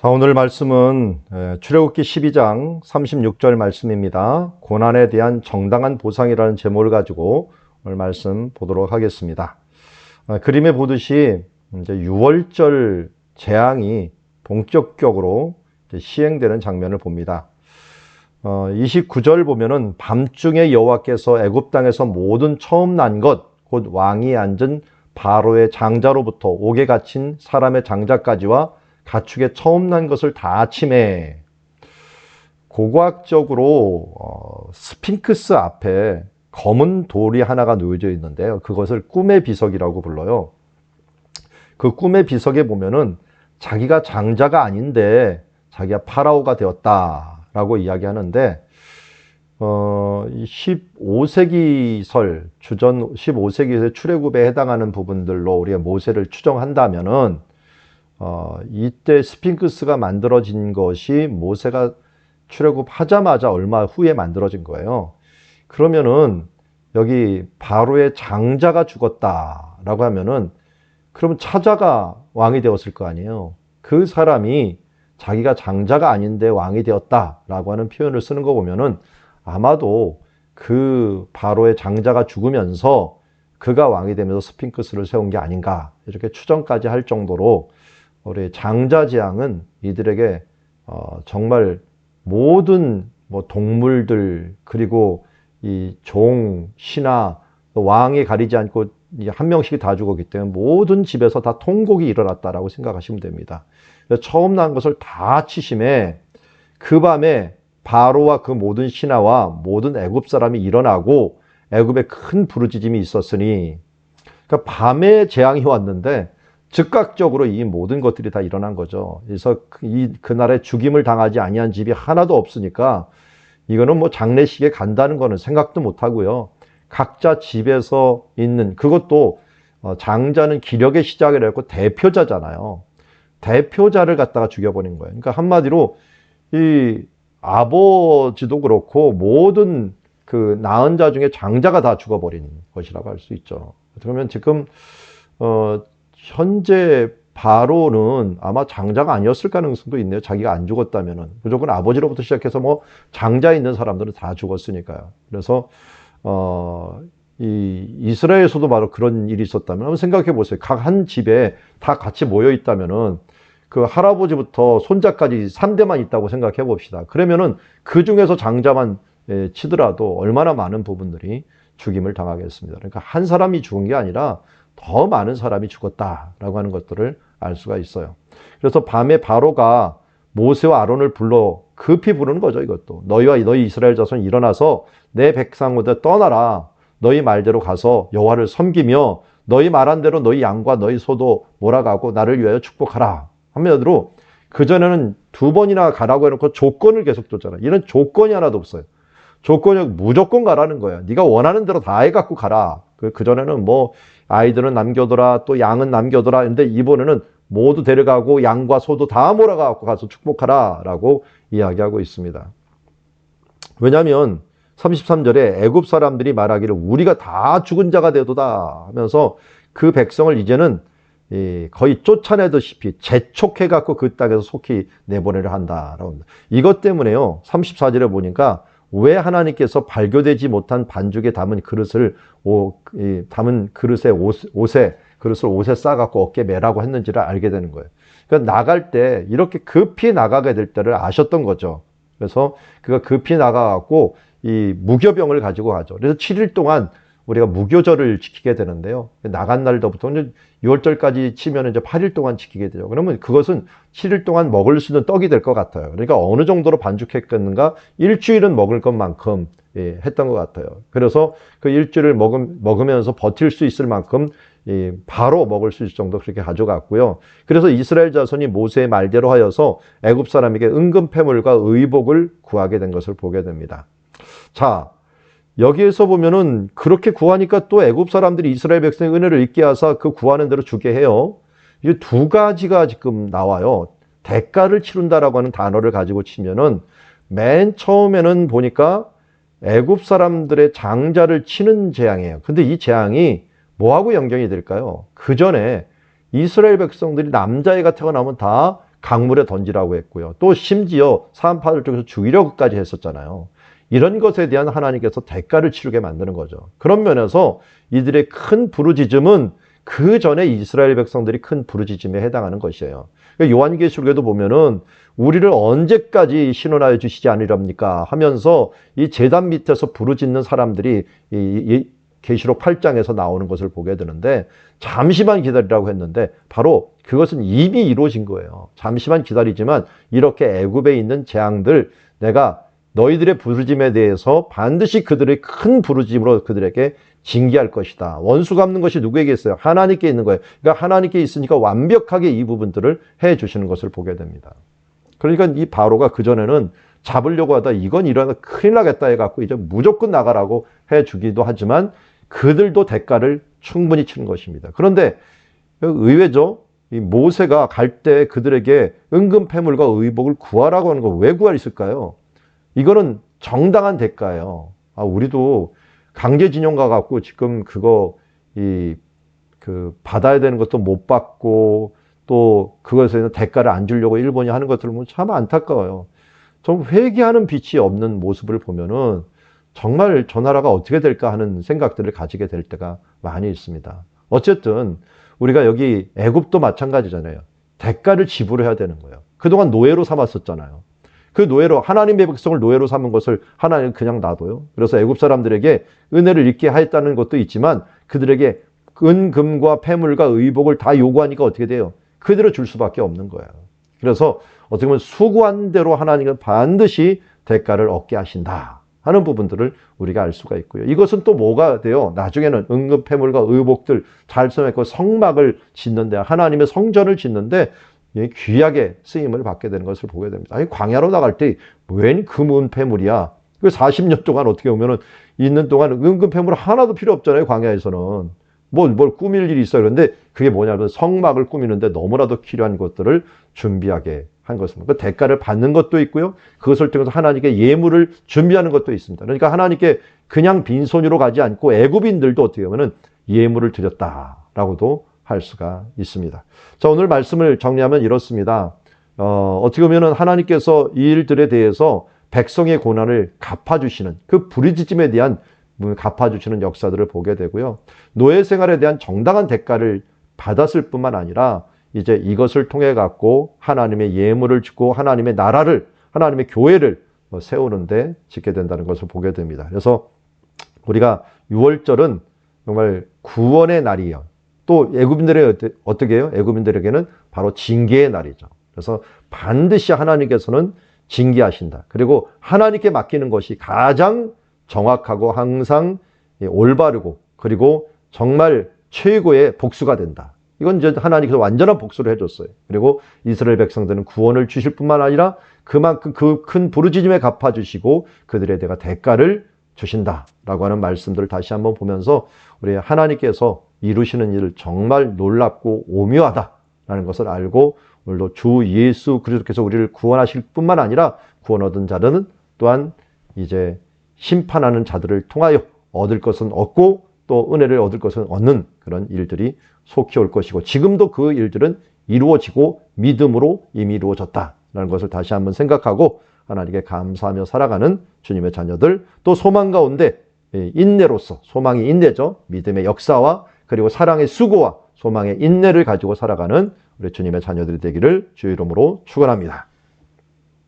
자, 오늘 말씀은 출애굽기 12장 36절 말씀입니다. 고난에 대한 정당한 보상이라는 제목을 가지고 오늘 말씀 보도록 하겠습니다. 그림에 보듯이 이제 6월절 재앙이 본격적으로 시행되는 장면을 봅니다. 29절 보면은 밤중에 여호와께서 애굽 땅에서 모든 처음 난 것, 곧 왕이 앉은 바로의 장자로부터 옥에 갇힌 사람의 장자까지와 가축의 처음 난 것을 다 침해. 고고학적으로 스핑크스 앞에 검은 돌이 하나가 놓여져 있는데요. 그것을 꿈의 비석이라고 불러요. 그 꿈의 비석에 보면은 자기가 장자가 아닌데 자기가 파라오가 되었다라고 이야기하는데 15세기설, 주전 15세기의 출애굽에 해당하는 부분들로 우리가 모세를 추정한다면은 이때 스핑크스가 만들어진 것이 모세가 출애굽하자마자 얼마 후에 만들어진 거예요. 그러면은 여기 바로의 장자가 죽었다라고 하면은 그러면 차자가 왕이 되었을 거 아니에요. 그 사람이 자기가 장자가 아닌데 왕이 되었다라고 하는 표현을 쓰는 거 보면은 아마도 그 바로의 장자가 죽으면서 그가 왕이 되면서 스핑크스를 세운 게 아닌가 이렇게 추정까지 할 정도로 우리 장자 재앙은 이들에게 정말 모든 동물들 그리고 이 종, 신하, 왕이 가리지 않고 한 명씩 다 죽었기 때문에 모든 집에서 다 통곡이 일어났다라고 생각하시면 됩니다. 처음 난 것을 다 치심에 그 밤에 바로와 그 모든 신하와 모든 애굽 사람이 일어나고 애굽에 큰 부르짖음이 있었으니, 그러니까 밤에 재앙이 왔는데 즉각적으로 이 모든 것들이 다 일어난 거죠. 그래서 그날에 죽임을 당하지 아니한 집이 하나도 없으니까 이거는 장례식에 간다는 거는 생각도 못 하고요. 각자 집에서 있는, 그것도 장자는 기력의 시작을 했고 대표자잖아요. 대표자를 갖다가 죽여버린 거예요. 그러니까 한마디로 이 아버지도 그렇고 모든 그 낳은 자 중에 장자가 다 죽어버린 것이라고 할 수 있죠. 그러면 지금 현재 바로는 아마 장자가 아니었을 가능성도 있네요. 자기가 안 죽었다면은. 무조건 아버지로부터 시작해서 장자 있는 사람들은 다 죽었으니까요. 그래서 이 이스라엘에서도 바로 그런 일이 있었다면 한번 생각해 보세요. 각 한 집에 다 같이 모여 있다면은 그 할아버지부터 손자까지 3대만 있다고 생각해 봅시다. 그러면은 그 중에서 장자만 치더라도 얼마나 많은 부분들이 죽임을 당하겠습니다. 그러니까 한 사람이 죽은 게 아니라 더 많은 사람이 죽었다라고 하는 것들을 알 수가 있어요. 그래서 밤에 바로가 모세와 아론을 불러 급히 부르는 거죠. 이것도 너희와 너희 이스라엘 자손이 일어나서 내 백성보다 떠나라. 너희 말대로 가서 여호와를 섬기며 너희 말한 대로 너희 양과 너희 소도 몰아가고 나를 위하여 축복하라. 한마디로 그전에는 2번이나 가라고 해놓고 조건을 계속 줬잖아요. 이런 조건이 하나도 없어요. 조건이 무조건 가라는 거예요. 네가 원하는 대로 다 해갖고 가라. 그전에는 아이들은 남겨둬라, 또 양은 남겨둬라. 근데 이번에는 모두 데려가고 양과 소도 다 몰아가고 가서 축복하라 라고 이야기하고 있습니다. 왜냐하면 33절에 애굽 사람들이 말하기를 우리가 다 죽은 자가 되도다 하면서 그 백성을 이제는 거의 쫓아내듯이 재촉해갖고 그 땅에서 속히 내보내려 한다라고 합니다. 이것 때문에요. 34절에 보니까 왜 하나님께서 발교되지 못한 반죽에 담은 그릇을 옷에 싸갖고 어깨에 매라고 했는지를 알게 되는 거예요. 그러니까 나갈 때 이렇게 급히 나가게 될 때를 아셨던 거죠. 그래서 그가 급히 나가갖고 이 무교병을 가지고 가죠. 그래서 7일 동안 우리가 무교절을 지키게 되는데요. 나간 날부터 6월절까지 치면 이제 8일 동안 지키게 되죠. 그러면 그것은 7일 동안 먹을 수 있는 떡이 될 것 같아요. 그러니까 어느 정도로 반죽했겠는가? 일주일은 먹을 것만큼 했던 것 같아요. 그래서 그 일주일을 먹으면서 버틸 수 있을 만큼 바로 먹을 수 있을 정도 그렇게 가져갔고요. 그래서 이스라엘 자손이 모세의 말대로 하여서 애굽 사람에게 은금 패물과 의복을 구하게 된 것을 보게 됩니다. 자, 여기에서 보면은 그렇게 구하니까 또 애굽 사람들이 이스라엘 백성의 은혜를 잊게 하사 그 구하는 대로 주게 해요. 이게 두 가지가 지금 나와요. 대가를 치른다라고 하는 단어를 가지고 치면은 맨 처음에는 보니까 애굽 사람들의 장자를 치는 재앙이에요. 근데 이 재앙이 뭐하고 연결이 될까요? 그 전에 이스라엘 백성들이 남자애가 태어나면 다 강물에 던지라고 했고요. 또 심지어 사안파들 쪽에서 죽이려고까지 했었잖아요. 이런 것에 대한 하나님께서 대가를 치르게 만드는 거죠. 그런 면에서 이들의 큰 부르짖음은 그 전에 이스라엘 백성들이 큰 부르짖음에 해당하는 것이에요. 요한계시록에도 보면은 우리를 언제까지 신원하여 주시지 않으렵니까 하면서 이 제단 밑에서 부르짖는 사람들이 이 계시록 8장에서 나오는 것을 보게 되는데, 잠시만 기다리라고 했는데 바로 그것은 이미 이루어진 거예요. 잠시만 기다리지만 이렇게 애굽에 있는 재앙들, 내가 너희들의 부르짖음에 대해서 반드시 그들의 큰 부르짖음으로 그들에게 징계할 것이다. 원수 갚는 것이 누구에게 있어요? 하나님께 있는 거예요. 그러니까 하나님께 있으니까 완벽하게 이 부분들을 해 주시는 것을 보게 됩니다. 그러니까 이 바로가 그전에는 잡으려고 하다 이건 일어나 큰일 나겠다 해갖고 이제 무조건 나가라고 해 주기도 하지만 그들도 대가를 충분히 치는 것입니다. 그런데 의외죠. 이 모세가 갈 때 그들에게 은금 패물과 의복을 구하라고 하는 거 왜 구할 있을까요? 이거는 정당한 대가예요. 우리도 강제징용 가갖고 지금 그거 받아야 되는 것도 못 받고 또 그것에는 대가를 안 주려고 일본이 하는 것들을 보면 참 안타까워요. 좀 회개하는 빛이 없는 모습을 보면은 정말 저 나라가 어떻게 될까 하는 생각들을 가지게 될 때가 많이 있습니다. 어쨌든 우리가 여기 애굽도 마찬가지잖아요. 대가를 지불해야 되는 거예요. 그동안 노예로 삼았었잖아요. 그 노예로, 하나님의 백성을 노예로 삼은 것을 하나님은 그냥 놔둬요. 그래서 애굽 사람들에게 은혜를 잊게 하였다는 것도 있지만 그들에게 은금과 패물과 의복을 다 요구하니까 어떻게 돼요? 그대로 줄 수밖에 없는 거예요. 그래서 어떻게 보면 수고한 대로 하나님은 반드시 대가를 얻게 하신다 하는 부분들을 우리가 알 수가 있고요. 이것은 또 뭐가 돼요? 나중에는 은금 패물과 의복들 잘 써놓고 성막을 짓는데, 하나님의 성전을 짓는데 귀하게 쓰임을 받게 되는 것을 보게 됩니다. 아니, 광야로 나갈 때 웬 금은 패물이야? 그 40년 동안 어떻게 보면은 있는 동안 은금 패물 하나도 필요 없잖아요. 광야에서는 뭘 꾸밀 일이 있어요. 그런데 그게 뭐냐면 성막을 꾸미는데 너무나도 필요한 것들을 준비하게 한 것입니다. 그 대가를 받는 것도 있고요. 그것을 통해서 하나님께 예물을 준비하는 것도 있습니다. 그러니까 하나님께 그냥 빈손으로 가지 않고 애굽인들도 어떻게 보면은 예물을 드렸다라고도 할 수가 있습니다. 자, 오늘 말씀을 정리하면 이렇습니다. 어떻게 보면은 하나님께서 이 일들에 대해서 백성의 고난을 갚아주시는, 그 부르짖음에 대한 갚아주시는 역사들을 보게 되고요. 노예 생활에 대한 정당한 대가를 받았을 뿐만 아니라 이제 이것을 통해 갖고 하나님의 예물을 짓고 하나님의 나라를, 하나님의 교회를 세우는데 짓게 된다는 것을 보게 됩니다. 그래서 우리가 6월절은 정말 구원의 날이에요. 또 애굽인들의 어떻게 해요? 애굽인들에게는 바로 징계의 날이죠. 그래서 반드시 하나님께서는 징계하신다. 그리고 하나님께 맡기는 것이 가장 정확하고 항상 올바르고 그리고 정말 최고의 복수가 된다. 이건 이제 하나님께서 완전한 복수를 해줬어요. 그리고 이스라엘 백성들은 구원을 주실 뿐만 아니라 그만큼 그 큰 부르짖음에 갚아주시고 그들에 대한 대가를 주신다라고 하는 말씀들을 다시 한번 보면서 우리 하나님께서 이루시는 일 정말 놀랍고 오묘하다라는 것을 알고 오늘도 주 예수 그리스도께서 우리를 구원하실 뿐만 아니라 구원 얻은 자들은 또한 이제 심판하는 자들을 통하여 얻을 것은 얻고 또 은혜를 얻을 것은 얻는 그런 일들이 속히 올 것이고 지금도 그 일들은 이루어지고 믿음으로 이미 이루어졌다라는 것을 다시 한번 생각하고 하나님께 감사하며 살아가는 주님의 자녀들, 또 소망 가운데 인내로서, 소망이 인내죠. 믿음의 역사와 그리고 사랑의 수고와 소망의 인내를 가지고 살아가는 우리 주님의 자녀들이 되기를 주의 이름으로 축원합니다.